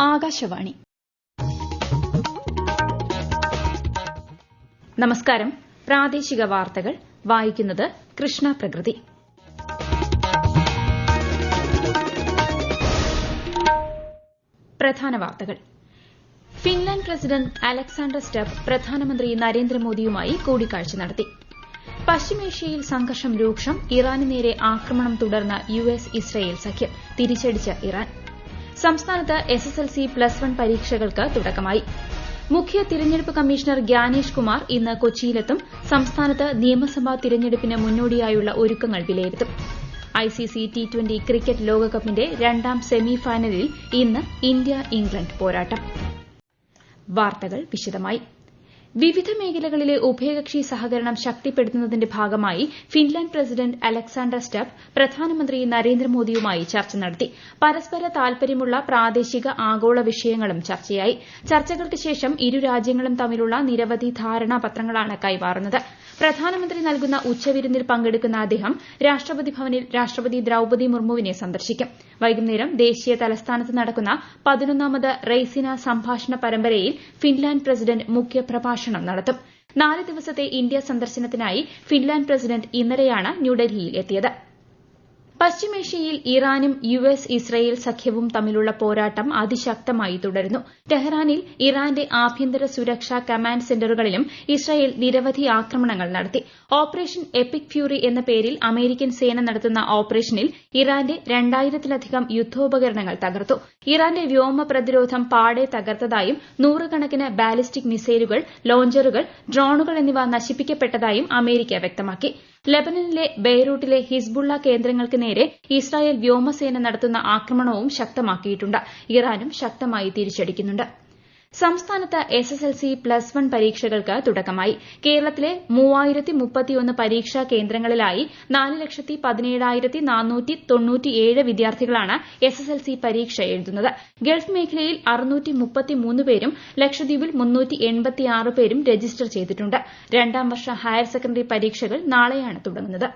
ആകാശവാണി. നമസ്കാരം. പ്രാദേശിക വാർത്തകൾ വായിക്കുന്നത് കൃഷ്ണ പ്രകൃതി. പ്രധാന വാർത്തകൾ. ഫിൻലാൻഡ് പ്രസിഡന്റ് അലക്സാണ്ടർ സ്റ്റെപ്പ് പ്രധാനമന്ത്രി നരേന്ദ്രമോദിയുമായി കൂടിക്കാഴ്ച നടത്തി. പശ്ചിമേഷ്യയിൽ സംഘർഷം രൂക്ഷം. ഇറാന് നേരെ ആക്രമണം തുടർന്ന യുഎസ് ഇസ്രയേൽ സഖ്യം. തിരിച്ചടിച്ച് ഇറാൻ. സംസ്ഥാനത്ത് എസ്എസ്എൽസി പ്ലസ് 1 പരീക്ഷകൾക്ക് തുടക്കമായി. മുഖ്യ തിരഞ്ഞെടുപ്പ് കമ്മീഷണർ ഗ്യാനേഷ് കുമാർ ഇന്ന് കൊച്ചിയിലെത്തും. സംസ്ഥാനത്ത് നിയമസഭാ തിരഞ്ഞെടുപ്പിന് മുന്നോടിയായുള്ള ഒരുക്കങ്ങൾ വിലയിരുത്തും. ഐസിസി T20 ക്രിക്കറ്റ് ലോകകപ്പിന്റെ രണ്ടാം സെമി ഫൈനലിൽ ഇന്ന് ഇന്ത്യ ഇംഗ്ലണ്ട് പോരാട്ടം. വാർത്തകൾ വിശദമായി. വിവിധ മേഖലകളിലെ ഉഭയകക്ഷി സഹകരണം ശക്തിപ്പെടുത്തുന്നതിന്റെ ഭാഗമായി ഫിൻലാൻഡ് പ്രസിഡന്റ് അലക്സാണ്ടർ സ്റ്റെപ്പ് പ്രധാനമന്ത്രി നരേന്ദ്രമോദിയുമായി ചർച്ച നടത്തി. പരസ്പര താൽപര്യമുള്ള പ്രാദേശിക ആഗോള വിഷയങ്ങളും ചർച്ചയായി. ചർച്ചകൾക്ക് ശേഷം ഇരു രാജ്യങ്ങളും തമ്മിലുള്ള നിരവധി ധാരണാപത്രങ്ങളാണ് കൈമാറുന്നത്. പ്രധാനമന്ത്രി നൽകുന്ന ഉച്ചവിരുന്നിൽ പങ്കെടുക്കുന്ന അദ്ദേഹം രാഷ്ട്രപതി ഭവനിൽ രാഷ്ട്രപതി ദ്രൌപദി മുർമുവിനെ സന്ദർശിക്കും. വൈകുന്നേരം ദേശീയ തലസ്ഥാനത്ത് നടക്കുന്ന 11ാമത് റെയ്സിന സംഭാഷണ പരമ്പരയിൽ ഫിൻലാൻഡ് പ്രസിഡന്റ് മുഖ്യപ്രഭാഷണം നടത്തും. 4 ദിവസത്തെ ഇന്ത്യ സന്ദർശനത്തിനായി ഫിൻലാൻഡ് പ്രസിഡന്റ് ഇന്നലെയാണ് ന്യൂഡൽഹിയിൽ എത്തിയത്. പശ്ചിമേഷ്യയിൽ ഇറാനും യുഎസ് ഇസ്രയേൽ സഖ്യവും തമ്മിലുള്ള പോരാട്ടം അതിശക്തമായി തുടരുന്നു. ടെഹ്റാനിൽ ഇറാന്റെ ആഭ്യന്തര സുരക്ഷാ കമാൻഡ് സെന്ററുകളിലും ഇസ്രയേൽ നിരവധി ആക്രമണങ്ങൾ നടത്തി. ഓപ്പറേഷൻ എപ്പിക് ഫ്യൂറി എന്ന പേരിൽ അമേരിക്കൻ സേന നടത്തുന്ന ഓപ്പറേഷനിൽ ഇറാന്റെ 2000-ലധികം യുദ്ധോപകരണങ്ങൾ തകർത്തു. ഇറാന്റെ വ്യോമ പ്രതിരോധം പാടെ തകർത്തതായും നൂറുകണക്കിന് ബാലിസ്റ്റിക് മിസൈലുകൾ, ലോഞ്ചറുകൾ, ഡ്രോണുകൾ എന്നിവ നശിപ്പിക്കപ്പെട്ടതായും അമേരിക്ക വ്യക്തമാക്കി. ലബനനിലെ ബെയ്റൂട്ടിലെ ഹിസ്ബുള്ള കേന്ദ്രങ്ങൾക്ക് നേരെ ഇസ്രായേൽ വ്യോമസേന നടത്തുന്ന ആക്രമണവും ശക്തമാക്കിയിട്ടുണ്ട്. ഇറാനും ശക്തമായി തിരിച്ചടിക്കുന്നുണ്ട്. സംസ്ഥാനത്ത് എസ്എസ്എൽസി പ്ലസ് 1 പരീക്ഷകൾക്ക് തുടക്കമായി. കേരളത്തിലെ 3031 പരീക്ഷാ കേന്ദ്രങ്ങളിലായി 4,17,497 വിദ്യാർത്ഥികളാണ് എസ്എസ്എൽസി പരീക്ഷ എഴുതുന്നത്. ഗൾഫ് മേഖലയിൽ 633 പേരും ലക്ഷദ്വീപിൽ 386 പേരും രജിസ്റ്റർ ചെയ്തിട്ടുണ്ട്. രണ്ടാം വർഷ ഹയർ സെക്കൻഡറി പരീക്ഷകൾ നാളെയാണ് തുടങ്ങുന്നത്.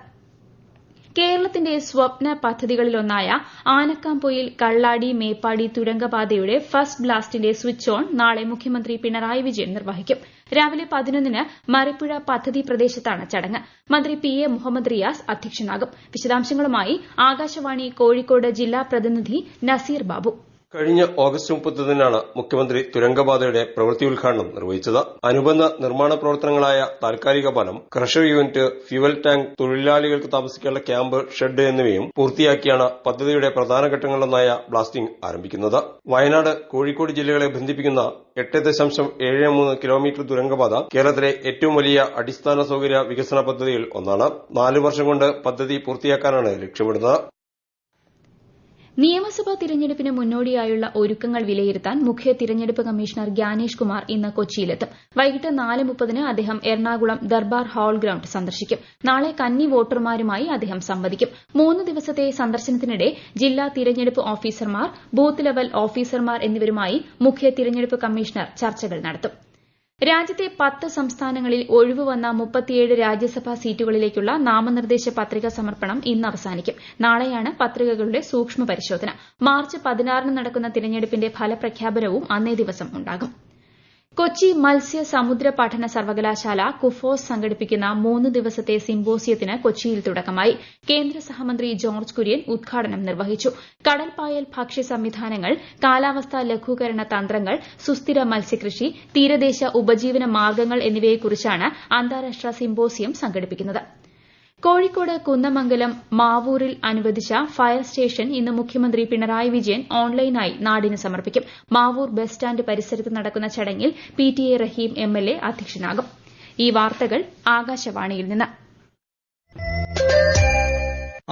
കേരളത്തിന്റെ സ്വപ്ന പദ്ധതികളിലൊന്നായ ആനക്കാംപൊയിൽ കള്ളാടി മേപ്പാടി തുരങ്കപാതയുടെ ഫസ്റ്റ് ബ്ലാസ്റ്റിന്റെ സ്വിച്ച് ഓൺ നാളെ മുഖ്യമന്ത്രി പിണറായി വിജയൻ നിർവഹിക്കും. രാവിലെ 11-ന് മറിപ്പുഴ പദ്ധതി പ്രദേശത്താണ് ചടങ്ങ്. മന്ത്രി PA മുഹമ്മദ് റിയാസ് അധ്യക്ഷനാകും. വിശദാംശങ്ങളുമായി ആകാശവാണി കോഴിക്കോട് ജില്ലാ പ്രതിനിധി നസീർ ബാബു. കഴിഞ്ഞ ഓഗസ്റ്റ് 30-നാണ് മുഖ്യമന്ത്രി തുരങ്കപാതയുടെ പ്രവൃത്തി ഉദ്ഘാടനം നിർവഹിച്ചത്. അനുബന്ധ നിർമ്മാണ പ്രവർത്തനങ്ങളായ താൽക്കാലിക പാലം, ക്രഷർ യൂണിറ്റ്, ഫ്യുവൽ ടാങ്ക്, തൊഴിലാളികൾക്ക് താമസിക്കാനുള്ള ക്യാമ്പ്, ഷെഡ് എന്നിവയും പൂർത്തിയാക്കിയാണ് പദ്ധതിയുടെ പ്രധാന ഘട്ടങ്ങളിലൊന്നായ ബ്ലാസ്റ്റിംഗ് ആരംഭിക്കുന്നത്. വയനാട്, കോഴിക്കോട് ജില്ലകളെ ബന്ധിപ്പിക്കുന്ന 8.73 കിലോമീറ്റർ തുരങ്കപാത കേരളത്തിലെ ഏറ്റവും വലിയ അടിസ്ഥാന സൌകര്യ വികസന പദ്ധതിയിൽ ഒന്നാണ്. 4 വർഷം കൊണ്ട് പദ്ധതി പൂർത്തിയാക്കാനാണ് ലക്ഷ്യമിടുന്നത്. നിയമസഭാ തിരഞ്ഞെടുപ്പിന് മുന്നോടിയായുള്ള ഒരുക്കങ്ങൾ വിലയിരുത്താൻ മുഖ്യ തിരഞ്ഞെടുപ്പ് കമ്മീഷണർ ഗ്യാനേഷ് കുമാർ ഇന്ന് കൊച്ചിയിലെത്തും. വൈകിട്ട് 4:30-ന് അദ്ദേഹം എറണാകുളം ദർബാർ ഹാൾ ഗ്രൌണ്ട് സന്ദർശിക്കും. നാളെ കന്നി വോട്ടർമാരുമായി അദ്ദേഹം സംവദിക്കും. 3 ദിവസത്തെ സന്ദർശനത്തിനിടെ ജില്ലാ തിരഞ്ഞെടുപ്പ് ഓഫീസർമാർ, ബൂത്ത് ലെവൽ ഓഫീസർമാർ എന്നിവരുമായി മുഖ്യ തിരഞ്ഞെടുപ്പ് കമ്മീഷണർ ചർച്ചകൾ നടത്തും. രാജ്യത്തെ 10 സംസ്ഥാനങ്ങളിൽ ഒഴിവുവന്ന 37 രാജ്യസഭാ സീറ്റുകളിലേക്കുള്ള നാമനിർദ്ദേശ പത്രിക സമർപ്പണം ഇന്ന് അവസാനിക്കും. നാളെയാണ് പത്രികകളുടെ സൂക്ഷ്മ പരിശോധന. മാർച്ച് 16-ന് നടക്കുന്ന തിരഞ്ഞെടുപ്പിന്റെ ഫലപ്രഖ്യാപനവും അന്നേ ദിവസം ഉണ്ടാകും. കൊച്ചി മത്സ്യ സമുദ്ര പഠന സർവകലാശാല കുഫോസ് സംഘടിപ്പിക്കുന്ന 3 ദിവസത്തെ സിമ്പോസിയത്തിന് കൊച്ചിയിൽ തുടക്കമായി. കേന്ദ്ര സഹമന്ത്രി ജോർജ് കുര്യൻ ഉദ്ഘാടനം നിർവഹിച്ചു. കടൽപ്പായൽ ഭക്ഷ്യ സംവിധാനങ്ങൾ, കാലാവസ്ഥാ ലഘൂകരണ തന്ത്രങ്ങൾ, സുസ്ഥിര മത്സ്യകൃഷി, തീരദേശ ഉപജീവന മാർഗ്ഗങ്ങൾ എന്നിവയെക്കുറിച്ചാണ് അന്താരാഷ്ട്ര സിമ്പോസിയം സംഘടിപ്പിക്കുന്നത്. കോഴിക്കോട് കുന്നമംഗലം മാവൂരിൽ അനുവദിച്ച ഫയർ സ്റ്റേഷൻ ഇന്ന് മുഖ്യമന്ത്രി പിണറായി വിജയൻ ഓൺലൈനായി നാടിന് സമർപ്പിക്കും. മാവൂർ ബസ് സ്റ്റാൻഡ് പരിസരത്ത് നടക്കുന്ന ചടങ്ങിൽ PTA റഹീം MLA അധ്യക്ഷനാകും. ഈ വാർത്തകൾ ആകാശവാണിയിൽ നിന്ന്.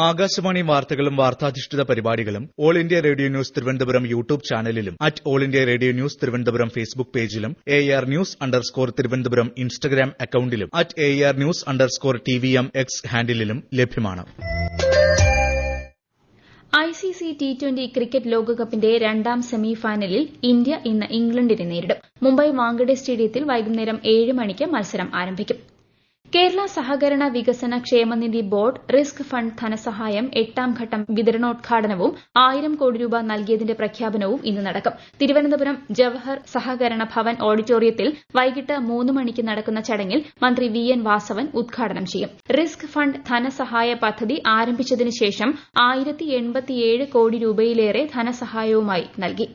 ആകാശവാണി വാർത്തകളും വാർത്താധിഷ്ഠിത പരിപാടികളും All India Radio News Thiruvananthapuram YouTube ചാനലിലും All India Radio News Thiruvananthapuram Facebook പേജിലും AR News_ തിരുവനന്തപുരം ഇൻസ്റ്റഗ്രാം അക്കൌണ്ടിലും AR News_TVM X ഹാൻഡിലും ലഭ്യമാണ്. ഐസിസി T20 ക്രിക്കറ്റ് ലോകകപ്പിന്റെ രണ്ടാം സെമി ഫൈനലിൽ ഇന്ത്യ ഇന്ന് ഇംഗ്ലണ്ടിനെ നേരിടും. മുംബൈ വാങ്കഡെ സ്റ്റേഡിയത്തിൽ വൈകുന്നേരം 7 മണിക്ക് മത്സരം ആരംഭിക്കും. കേരള സഹകരണ വികസന ക്ഷേമനിധി ബോർഡ് റിസ്ക് ഫണ്ട് ധനസഹായം 8ാം ഘട്ടം വിതരണോദ്ഘാടനവും 1000 കോടി രൂപ നൽകിയതിന്റെ പ്രഖ്യാപനവും ഇന്ന് നടക്കും. തിരുവനന്തപുരം ജവഹർ സഹകരണ ഭവൻ ഓഡിറ്റോറിയത്തിൽ വൈകിട്ട് 3 മണിക്ക് നടക്കുന്ന ചടങ്ങിൽ മന്ത്രി വി.എൻ. വാസവൻ ഉദ്ഘാടനം ചെയ്യും. റിസ്ക് ഫണ്ട് ധനസഹായ പദ്ധതി ആരംഭിച്ചതിന് ശേഷം 1087 കോടി രൂപയിലേറെ ധനസഹായവുമായി നൽകി.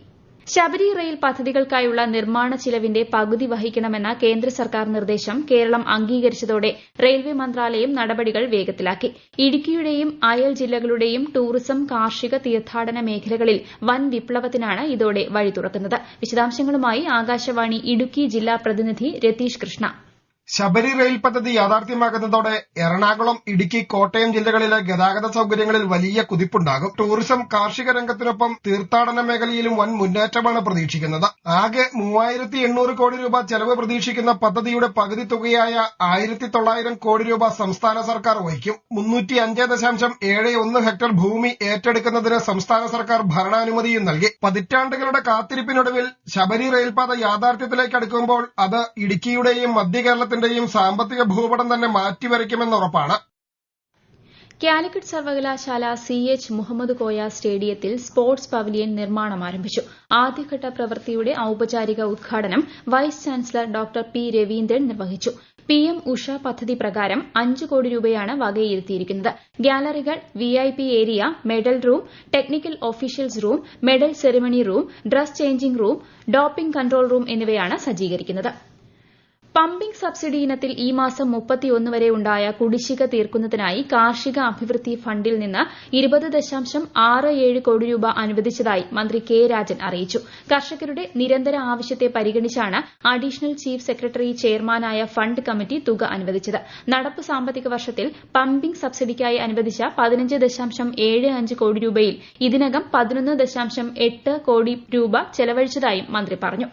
ശബരി റെയിൽ പദ്ധതികൾക്കായുള്ള നിർമ്മാണ ചിലവിന്റെ പകുതി വഹിക്കണമെന്ന കേന്ദ്ര സർക്കാർ നിർദ്ദേശം കേരളം അംഗീകരിച്ചതോടെ റെയിൽവേ മന്ത്രാലയം നടപടികൾ വേഗത്തിലാക്കി. ഇടുക്കിയുടെയും അയൽ ജില്ലകളുടെയും ടൂറിസം, കാർഷിക, തീർത്ഥാടന മേഖലകളിൽ വൻ വിപ്ലവത്തിനാണ് ഇതോടെ വഴി തുറക്കുന്നത്. വിശദാംശങ്ങളുമായി ആകാശവാണി ഇടുക്കി ജില്ലാ പ്രതിനിധി രതീഷ് കൃഷ്ണ. ശബരി റെയിൽ പദ്ധതി യാഥാർത്ഥ്യമാകുന്നതോടെ എറണാകുളം, ഇടുക്കി, കോട്ടയം ജില്ലകളിലെ ഗതാഗത സൌകര്യങ്ങളിൽ വലിയ കുതിപ്പുണ്ടാകും. ടൂറിസം, കാർഷിക രംഗത്തിനൊപ്പം തീർത്ഥാടന മേഖലയിലും വൻ മുന്നേറ്റമാണ് പ്രതീക്ഷിക്കുന്നത്. ആകെ 3800 കോടി രൂപ ചെലവ് പ്രതീക്ഷിക്കുന്ന പദ്ധതിയുടെ പകുതി തുകയായ 1900 കോടി രൂപ സംസ്ഥാന സർക്കാർ വഹിക്കും. 305.71 ഹെക്ടർ ഭൂമി ഏറ്റെടുക്കുന്നതിന് സംസ്ഥാന സർക്കാർ ഭരണാനുമതിയും നൽകി. പതിറ്റാണ്ടുകളുടെ കാത്തിരിപ്പിനൊടുവിൽ ശബരി റെയിൽപാത യാഥാർത്ഥ്യത്തിലേക്ക് അടുക്കുമ്പോൾ അത് ഇടുക്കിയുടെയും മധ്യകേരളത്തിന്റെയും സാമ്പത്തിക ഭൂപടം തന്നെ മാറ്റിവരയ്ക്കുമെന്നുറപ്പാണ്. കാലിക്കറ്റ് സർവകലാശാല CH മുഹമ്മദ് കോയ സ്റ്റേഡിയത്തിൽ സ്പോർട്സ് പവലിയൻ നിർമ്മാണം ആരംഭിച്ചു. ആദ്യഘട്ട പ്രവൃത്തിയുടെ ഔപചാരിക ഉദ്ഘാടനം vice chancellor doctor P Raveendran നിർവഹിച്ചു. PM ഉഷ പദ്ധതി പ്രകാരം 5 കോടി രൂപയാണ് വകയിരുത്തിയിരിക്കുന്നത്. ഗാലറികൾ, VIP area, medal room, technical officials room, medal ceremony room, dress changing room, doping control room എന്നിവയാണ് സജ്ജീകരിക്കുന്നത്. പമ്പിംഗ് സബ്സിഡി ഇനത്തിൽ ഈ മാസം 31 വരെ ഉണ്ടായ കുടിശ്ശിക തീർക്കുന്നതിനായി കാർഷിക അഭിവൃദ്ധി ഫണ്ടിൽ നിന്ന് 20.67 കോടി രൂപ അനുവദിച്ചതായി മന്ത്രി കെ രാജൻ അറിയിച്ചു. കർഷകരുടെ നിരന്തര ആവശ്യത്തെ പരിഗണിച്ചാണ് അഡീഷണൽ ചീഫ് സെക്രട്ടറി ചെയർമാനായ ഫണ്ട് കമ്മിറ്റി തുക അനുവദിച്ചത്. നടപ്പ് സാമ്പത്തിക വർഷത്തിൽ പമ്പിംഗ് സബ്സിഡിക്കായി അനുവദിച്ച 15.75 കോടി രൂപയിൽ ഇതിനകം 11.8 കോടി രൂപ ചെലവഴിച്ചതായും മന്ത്രി പറഞ്ഞു.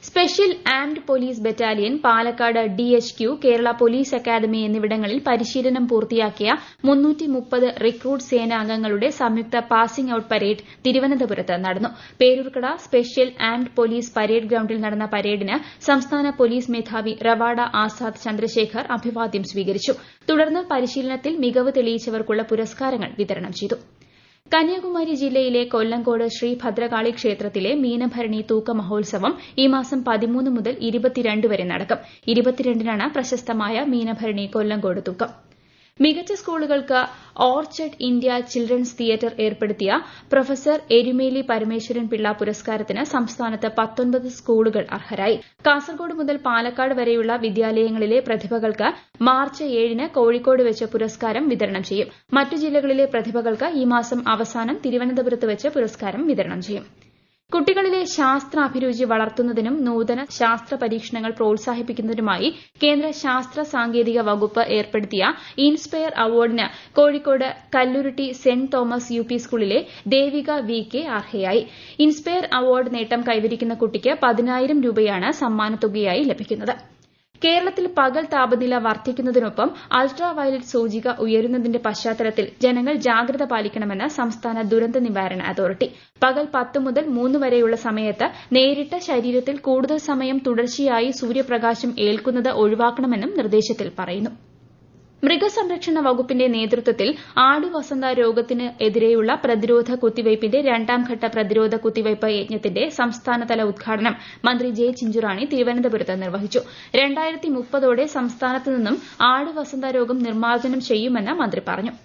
Special armed police battalion, Palakkad DHQ, Kerala police academy എന്നിവിടങ്ങളിൽ പരിശീലനം പൂർത്തിയാക്കിയ 330 റിക്രൂട്ട് സേനാംഗങ്ങളുടെ സംയുക്ത പാസിംഗ് ഔട്ട് പരേഡ് തിരുവനന്തപുരത്ത് നടന്നു. Peroorkada special armed police parade ഗ്രൌണ്ടിൽ നടന്ന പരേഡിന് സംസ്ഥാന പോലീസ് മേധാവി റവാഡ ആസാദ് ചന്ദ്രശേഖർ അഭിവാദ്യം സ്വീകരിച്ചു. തുടർന്ന് പരിശീലനത്തിൽ മികവ് തെളിയിച്ചവർക്കുള്ള പുരസ്കാരങ്ങൾ വിതരണം ചെയ്തു. കന്യാകുമാരി ജില്ലയിലെ കൊല്ലങ്കോട് ശ്രീ ഭദ്രകാളി ക്ഷേത്രത്തിലെ മീനഭരണി തൂക്ക മഹോത്സവം ഈ മാസം 13 മുതൽ 22 വരെ നടക്കും. 22-നാണ് പ്രശസ്തമായ മീനഭരണി കൊല്ലങ്കോട് തൂക്കം. മികച്ച സ്കൂളുകൾക്ക് ഓർച്ചഡ് ഇന്ത്യ ചിൽഡ്രൻസ് തിയേറ്റർ ഏർപ്പെടുത്തിയ പ്രൊഫസർ എരുമേലി പരമേശ്വരൻ പിള്ള പുരസ്കാരത്തിന് സംസ്ഥാനത്ത് 19 സ്കൂളുകൾ അർഹരായി. കാസർഗോഡ് മുതൽ പാലക്കാട് വരെയുള്ള വിദ്യാലയങ്ങളിലെ പ്രതിഭകൾക്ക് മാർച്ച് 7-ന് കോഴിക്കോട് വെച്ച് പുരസ്കാരം വിതരണം ചെയ്യും. മറ്റു ജില്ലകളിലെ പ്രതിഭകൾക്ക് ഈ മാസം അവസാനം തിരുവനന്തപുരത്ത് വെച്ച് പുരസ്കാരം വിതരണം ചെയ്യും. കുട്ടികളിലെ ശാസ്ത്രാഭിരുചി വളർത്തുന്നതിനും നൂതന ശാസ്ത്ര പരീക്ഷണങ്ങൾ പ്രോത്സാഹിപ്പിക്കുന്നതിനുമായി കേന്ദ്ര ശാസ്ത്ര സാങ്കേതിക വകുപ്പ് ഏർപ്പെടുത്തിയ ഇൻസ്പയർ അവാർഡിന് കോഴിക്കോട് കല്ലുരുട്ടി സെന്റ് തോമസ് UP സ്കൂളിലെ ദേവിക VK അർഹയായി. ഇൻസ്പയർ അവാർഡ് നേട്ടം കൈവരിക്കുന്ന കുട്ടിക്ക് 10,000 രൂപയാണ് സമ്മാനത്തുകയായി ലഭിക്കുന്നത്. കേരളത്തിൽ പകൽ താപനില വർദ്ധിക്കുന്നതിനൊപ്പം അൾട്രാ വയലറ്റ് സൂചിക ഉയരുന്നതിന്റെ പശ്ചാത്തലത്തിൽ ജനങ്ങൾ ജാഗ്രത പാലിക്കണമെന്ന് സംസ്ഥാന ദുരന്ത നിവാരണ അതോറിറ്റി. പകൽ 10 മുതൽ 3 വരെയുള്ള സമയത്ത് നേരിട്ട് ശരീരത്തിൽ കൂടുതൽ സമയം തുടർച്ചയായി സൂര്യപ്രകാശം ഏൽക്കുന്നത് ഒഴിവാക്കണമെന്നും നിർദ്ദേശത്തിൽ പറയുന്നു. മൃഗസംരക്ഷണ വകുപ്പിന്റെ നേതൃത്വത്തിൽ ആടുവസന്ത രോഗത്തിന് എതിരെയുള്ള പ്രതിരോധ കുത്തിവയ്പിന്റെ 2ാം ഘട്ട പ്രതിരോധ കുത്തിവയ്പ് യജ്ഞത്തിന്റെ സംസ്ഥാനതല ഉദ്ഘാടനം മന്ത്രി ജെ ചിഞ്ചുറാണി തിരുവനന്തപുരത്ത് നിർവഹിച്ചു. 2030ഓടെ സംസ്ഥാനത്ത് നിന്നും ആടുവസന്ത രോഗം നിർമ്മാർജ്ജനം ചെയ്യുമെന്ന് മന്ത്രി പറഞ്ഞു.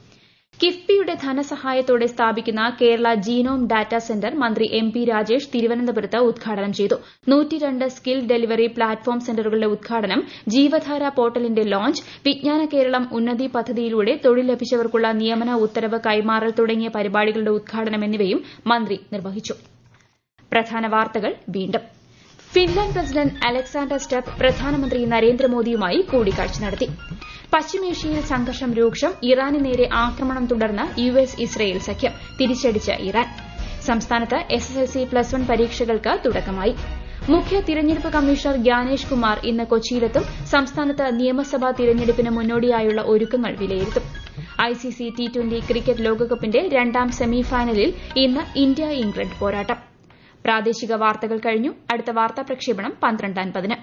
കിഫ്ബിയുടെ ധനസഹായത്തോടെ സ്ഥാപിക്കുന്ന കേരള ജീനോം ഡാറ്റാ സെന്റർ മന്ത്രി MP രാജേഷ് തിരുവനന്തപുരത്ത് ഉദ്ഘാടനം ചെയ്തു. 102 സ്കിൽ ഡെലിവറി പ്ലാറ്റ്ഫോം സെന്ററുകളുടെ ഉദ്ഘാടനം, ജീവധാര പോർട്ടലിന്റെ ലോഞ്ച്, വിജ്ഞാന കേരളം ഉന്നതി പദ്ധതിയിലൂടെ തൊഴിൽ ലഭിച്ചവർക്കുള്ള നിയമന ഉത്തരവ് കൈമാറൽ തുടങ്ങിയ പരിപാടികളുടെ ഉദ്ഘാടനം എന്നിവയും മന്ത്രി നിർവഹിച്ചു. പ്രധാന വാർത്തകൾ വീണ്ടും. ഫിൻലാൻഡ് പ്രസിഡന്റ് അലക്സാണ്ടർ സ്റ്റെപ്പ് പ്രധാനമന്ത്രി നരേന്ദ്രമോദിയുമായി കൂടിക്കാഴ്ച നടത്തി. പശ്ചിമേഷ്യയിൽ സംഘർഷം രൂക്ഷം, ഇറാന് നേരെ ആക്രമണം തുടർന്ന് US ഇസ്രയേൽ സഖ്യം, തിരിച്ചടിച്ച് ഇറാൻ. സംസ്ഥാനത്ത് SSLC+1 പരീക്ഷകൾക്ക് തുടക്കമായി. മുഖ്യ തിരഞ്ഞെടുപ്പ് കമ്മീഷണർ ഗ്യാനേഷ് കുമാർ ഇന്ന് കൊച്ചിയിലെത്തും. സംസ്ഥാനത്ത് നിയമസഭാ തിരഞ്ഞെടുപ്പിന് മുന്നോടിയായുള്ള ഒരുക്കങ്ങൾ വിലയിരുത്തും. ICC T20 ക്രിക്കറ്റ് ലോകകപ്പിന്റെ 2ാം സെമിഫൈനലിൽ ഇന്ന് ഇന്ത്യ ഇംഗ്ലണ്ട് പോരാട്ടം. പ്രാദേശിക വാർത്തകൾ കഴിഞ്ഞു. അടുത്ത വാർത്താ പ്രക്ഷേപണം 12:50.